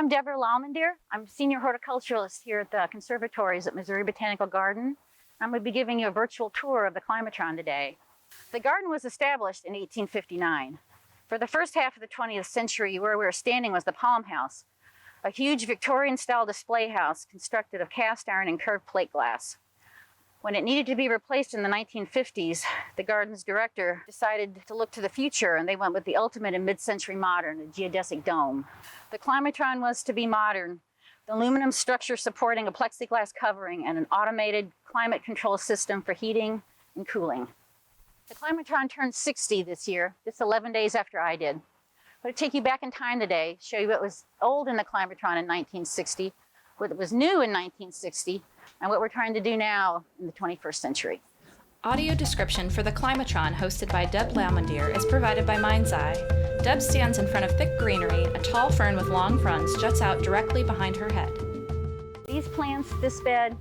I'm Deborah Lalmandir. I'm senior horticulturalist here at the conservatories at Missouri Botanical Garden. I'm going to be giving you a virtual tour of the Climatron today. The garden was established in 1859. For the first half of the 20th century, where we were standing was the Palm House, a huge Victorian-style display house constructed of cast iron and curved plate glass. When it needed to be replaced in the 1950s, the garden's director decided to look to the future, and they went with the ultimate in mid-century modern, a geodesic dome. The Climatron was to be modern, the aluminum structure supporting a plexiglass covering and an automated climate control system for heating and cooling. The Climatron turned 60 this year, just 11 days after I did. I'm going to take you back in time today, show you what was old in the Climatron in 1960, what was new in 1960, and what we're trying to do now in the 21st century. Audio description for the Climatron, hosted by Deb Lalmandir, is provided by MindsEye. Deb stands in front of thick greenery. A tall fern with long fronds juts out directly behind her head. These plants, this bed,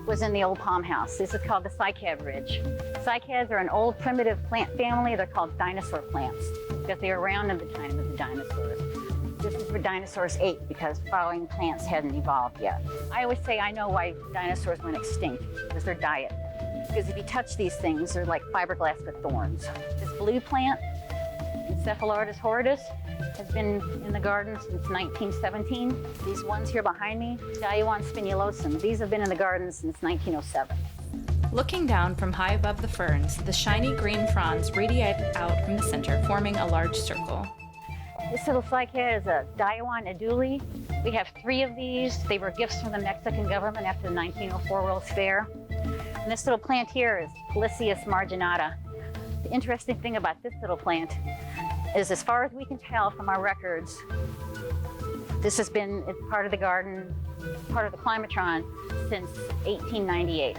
was in the old Palm House. This is called the cycad ridge. Cycads are an old primitive plant family. They're called dinosaur plants because they were around at the time of the dinosaurs. This is where dinosaurs ate because flowering plants hadn't evolved yet. I always say I know why dinosaurs went extinct. It was their diet. Because if you touch these things, they're like fiberglass with thorns. This blue plant, Encephaloridis horridus, has been in the garden since 1917. These ones here behind me, Dayuan spinulosum, these have been in the garden since 1907. Looking down from high above the ferns, the shiny green fronds radiate out from the center, forming a large circle. This little cycad is a Dayuan eduli. We have 3 of these. They were gifts from the Mexican government after the 1904 World's Fair. And this little plant here is Polycius marginata. The interesting thing about this little plant is, as far as we can tell from our records, this has been part of the garden, part of the Climatron since 1898.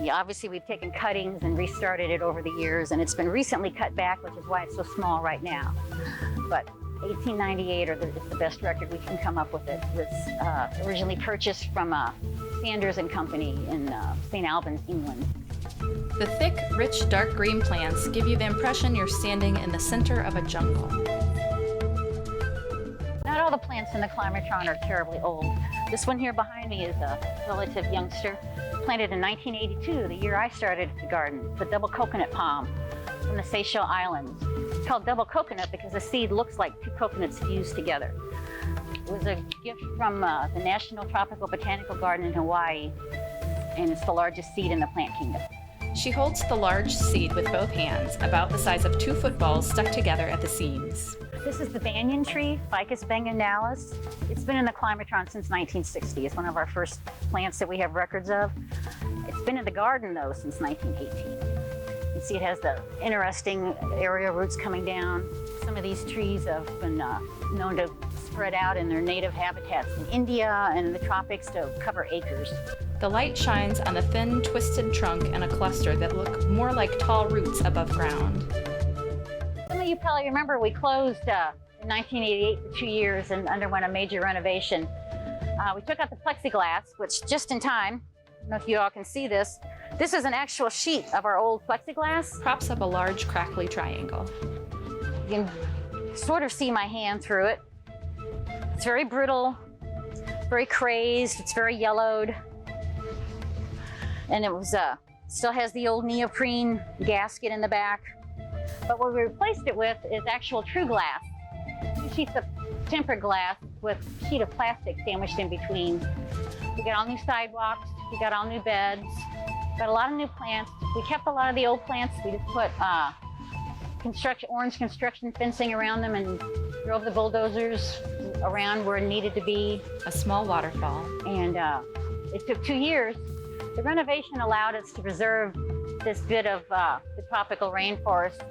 Yeah, obviously, we've taken cuttings and restarted it over the years, and it's been recently cut back, which is why it's so small right now. But 1898 is the best record we can come up with it. It was originally purchased from Sanders and Company in St. Albans, England. The thick, rich, dark green plants give you the impression you're standing in the center of a jungle. Not all the plants in the Climatron are terribly old. This one here behind me is a relative youngster, planted in 1982, the year I started the garden. It's a double coconut palm from the Seychelles Islands. It's called double coconut because the seed looks like 2 coconuts fused together. It was a gift from the National Tropical Botanical Garden in Hawaii, and it's the largest seed in the plant kingdom. She holds the large seed with both hands, about the size of 2 footballs stuck together at the seams. This is the banyan tree, Ficus banganalis. It's been in the Climatron since 1960. It's one of our first plants that we have records of. It's been in the garden, though, since 1918. You can see it has the interesting area roots coming down. Some of these trees have been known to spread out in their native habitats in India and in the tropics to cover acres. The light shines on the thin, twisted trunk and a cluster that look more like tall roots above ground. Some of you probably remember we closed in 1988 for 2 years and underwent a major renovation. We took out the plexiglass, which just in time, I don't know if you all can see this, this is an actual sheet of our old plexiglass. Props up a large, crackly triangle. You can sort of see my hand through it. It's very brittle, very crazed, it's very yellowed. And it was still has the old neoprene gasket in the back. But what we replaced it with is actual true glass. 2 sheets of tempered glass with a sheet of plastic sandwiched in between. We got all new sidewalks, we got all new beds, got a lot of new plants. We kept a lot of the old plants. We just put orange construction fencing around them and drove the bulldozers around where it needed to be. A small waterfall. And it took 2 years. The renovation allowed us to preserve this bit of the tropical rainforest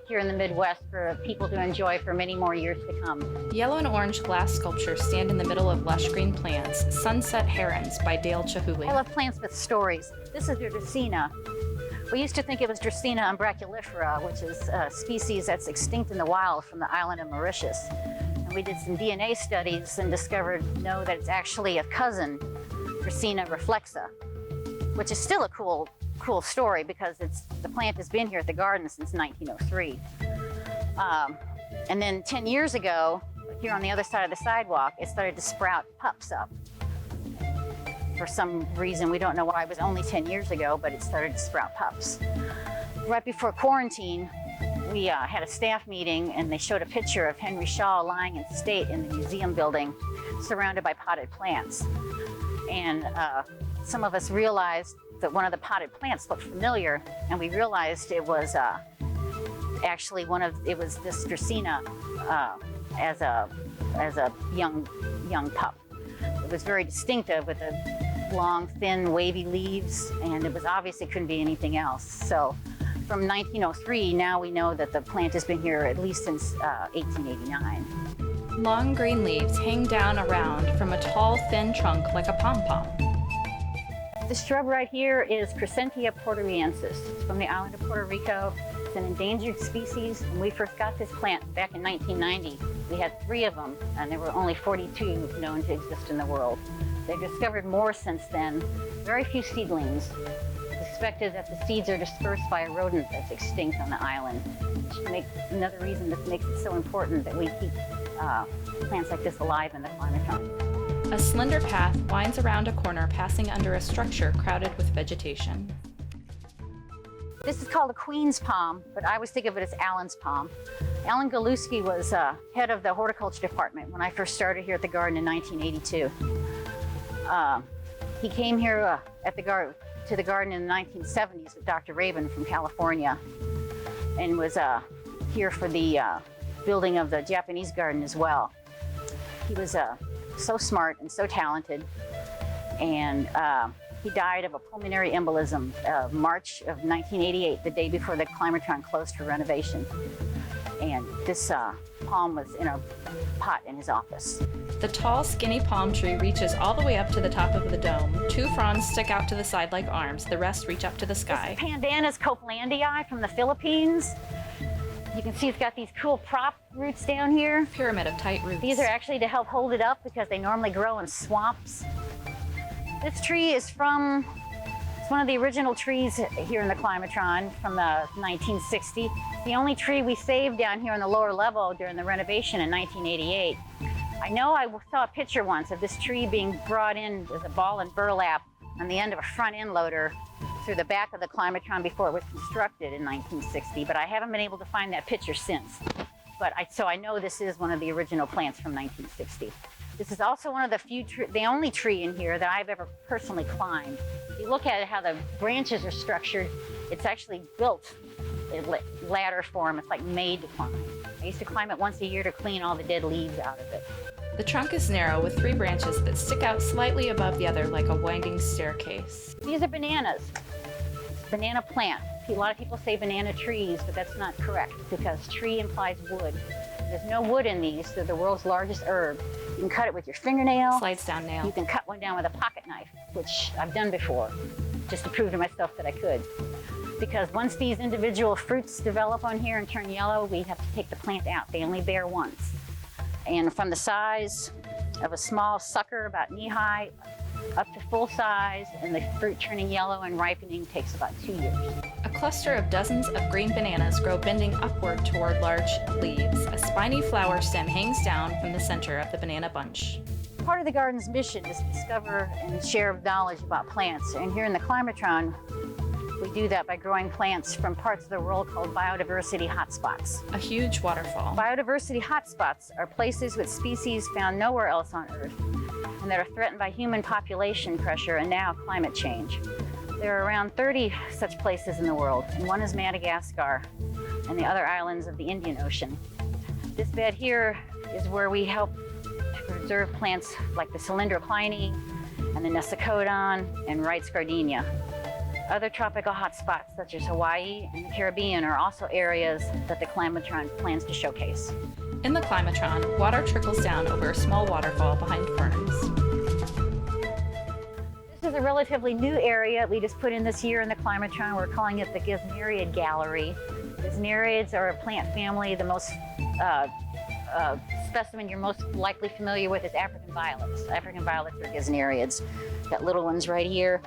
here in the Midwest for people to enjoy for many more years to come. Yellow and orange glass sculptures stand in the middle of lush green plants. Sunset Herons by Dale Chihuly. I love plants with stories. This is your Dracaena. We used to think it was Dracaena umbraculifera, which is a species that's extinct in the wild from the island of Mauritius. And we did some DNA studies and discovered, no, that it's actually a cousin, Dracaena reflexa, which is still a cool story because the plant has been here at the garden since 1903. And then 10 years ago, here on the other side of the sidewalk, it started to sprout pups up. For some reason, we don't know why. It was only 10 years ago, but it started to sprout pups. Right before quarantine, we had a staff meeting, and they showed a picture of Henry Shaw lying in state in the museum building, surrounded by potted plants. And some of us realized that one of the potted plants looked familiar, and we realized it was actually it was this Dracaena as a young pup. It was very distinctive with the long, thin, wavy leaves, and it was obviously couldn't be anything else. So from 1903, now we know that the plant has been here at least since 1889. Long green leaves hang down around from a tall, thin trunk like a pom-pom. This shrub right here is Crescentia portoriensis. It's from the island of Puerto Rico. It's an endangered species. When we first got this plant back in 1990, we had 3 of them, and there were only 42 known to exist in the world. They've discovered more since then. Very few seedlings. It's suspected that the seeds are dispersed by a rodent that's extinct on the island. Another reason that makes it so important that we keep plants like this alive in the Climatron. A slender path winds around a corner, passing under a structure crowded with vegetation. This is called a queen's palm, but I always think of it as Alan's palm. Alan Galuski was head of the horticulture department when I first started here at the garden in 1982. He came here to the garden in the 1970s with Dr. Rabin from California, and was here for the building of the Japanese garden as well. He was so smart and so talented, and he died of a pulmonary embolism March of 1988, the day before the Climatron closed for renovation. And this palm was in a pot in his office. The tall, skinny palm tree reaches all the way up to the top of the dome. 2 fronds stick out to the side like arms. The rest reach up to the sky. This is Pandanus copelandii from the Philippines. You can see it's got these cool prop roots down here. Pyramid of tight roots. These are actually to help hold it up because they normally grow in swamps. This tree is it's one of the original trees here in the Climatron from the 1960s. The only tree we saved down here on the lower level during the renovation in 1988. I know I saw a picture once of this tree being brought in as a ball and burlap on the end of a front end loader through the back of the Climatron before it was constructed in 1960, but I haven't been able to find that picture since. So I know this is one of the original plants from 1960. This is also one of the only tree in here that I've ever personally climbed. If you look at it, how the branches are structured, it's actually built in ladder form. It's like made to climb. I used to climb it once a year to clean all the dead leaves out of it. The trunk is narrow with 3 branches that stick out slightly above the other like a winding staircase. These are bananas. Banana plant. A lot of people say banana trees, but that's not correct because tree implies wood. There's no wood in these. They're the world's largest herb. You can cut it with your fingernail. Slides down nail. You can cut one down with a pocket knife, which I've done before, just to prove to myself that I could. Because once these individual fruits develop on here and turn yellow, we have to take the plant out. They only bear once. And from the size of a small sucker, about knee-high, up to full size, and the fruit turning yellow and ripening takes about 2 years. A cluster of dozens of green bananas grow bending upward toward large leaves. A spiny flower stem hangs down from the center of the banana bunch. Part of the garden's mission is to discover and share knowledge about plants. And here in the Climatron, we do that by growing plants from parts of the world called biodiversity hotspots. A huge waterfall. Biodiversity hotspots are places with species found nowhere else on Earth and that are threatened by human population pressure and now climate change. There are around 30 such places in the world, and one is Madagascar and the other islands of the Indian Ocean. This bed here is where we help preserve plants like the Cylindroplyne and the Nesicodon and Wright's gardenia. Other tropical hotspots such as Hawaii and the Caribbean are also areas that the Climatron plans to showcase. In the Climatron, water trickles down over a small waterfall behind ferns. This is a relatively new area we just put in this year in the Climatron. We're calling it the Gesneriid Gallery. Gesneriids are a plant family. The most specimen you're most likely familiar with is African violets. African violets are Gesneriids. Got little ones right here.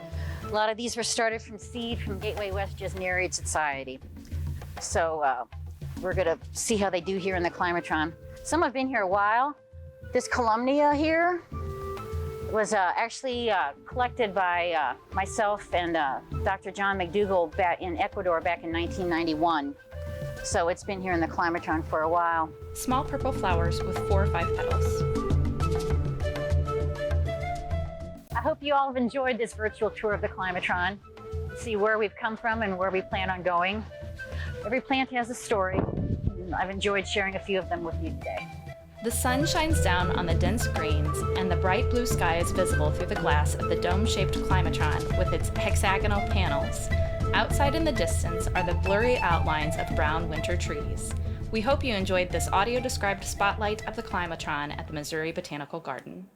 A lot of these were started from seed from Gateway West Gesneriid Society. So we're gonna see how they do here in the Climatron. Some have been here a while. This columnia here was actually collected by myself and Dr. John McDougall back in Ecuador back in 1991. So it's been here in the Climatron for a while. Small purple flowers with 4 or 5 petals. I hope you all have enjoyed this virtual tour of the Climatron. See where we've come from and where we plan on going. Every plant has a story. And I've enjoyed sharing a few of them with you today. The sun shines down on the dense greens, and the bright blue sky is visible through the glass of the dome-shaped Climatron with its hexagonal panels. Outside in the distance are the blurry outlines of brown winter trees. We hope you enjoyed this audio-described spotlight of the Climatron at the Missouri Botanical Garden.